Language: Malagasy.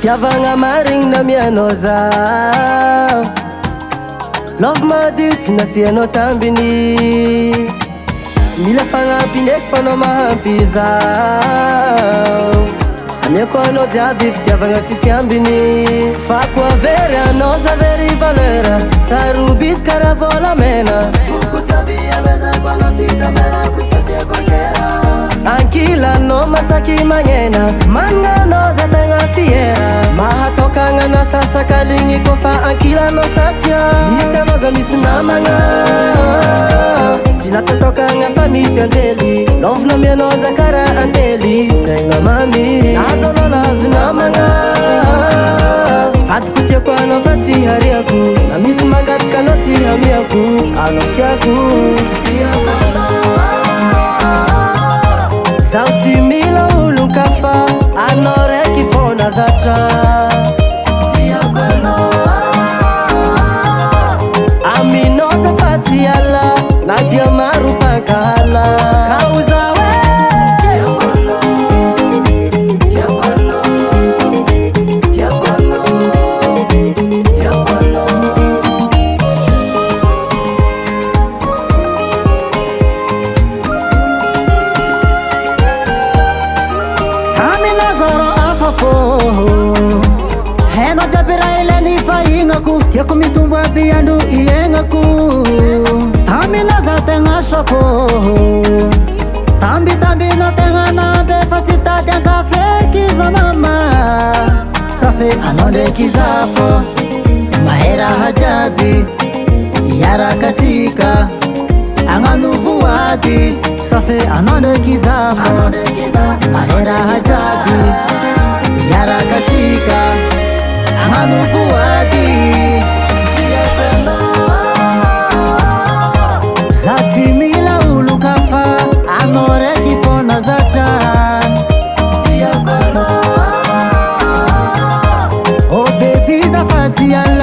Fitiavagna marigny namianao zaho, love madio tsy nasianao tambiny. Tsy mila fagnampy ndraiky fa anao mahampy zaho. Amiako anao jiaby fitiavagna tsisy ambiny. Fako avery anao zavery valera, sarobidy karaha volamena. Fokotsavy amezako anao tsisy amelako tsy asiako ankera. Ankilanao masaky magnena, mananao za tegna fiera. Mahatokagna na sasakaligny kofa ankilanao satria misy anao za misy namagna. Tsy latsatokagna fa misy anjely, love namianao za karaha antely. Tegna mamy nahazo anao nahazo namagna. Vadiko tiako anao fa tsy hariako, na misy mangataka anao tsy hamiako. Anao tiako zaho tsy mila olon-kafa, anao raiky fona zatra. Tiako anao aminao za fa tsy ala, na dia maro mpankala. Kauza we tiako anao, tiako anao, tiako anao, tiako anao. Tamina zoro afako, hena jabira ileni faingako. Tiako mitumbu abi andu iengako, tamina za tenga shako. Tambi tambi na tenga na befa citati anka feki za mama. Safe anonde kizafo, mahera hajabi, yara katika anganu vuadi. Safe anonde kizafo, mahera hajabi, yara katika anganu vuadi. Zati mila ulukafa, anore kifona zata. Oh baby za fatiala.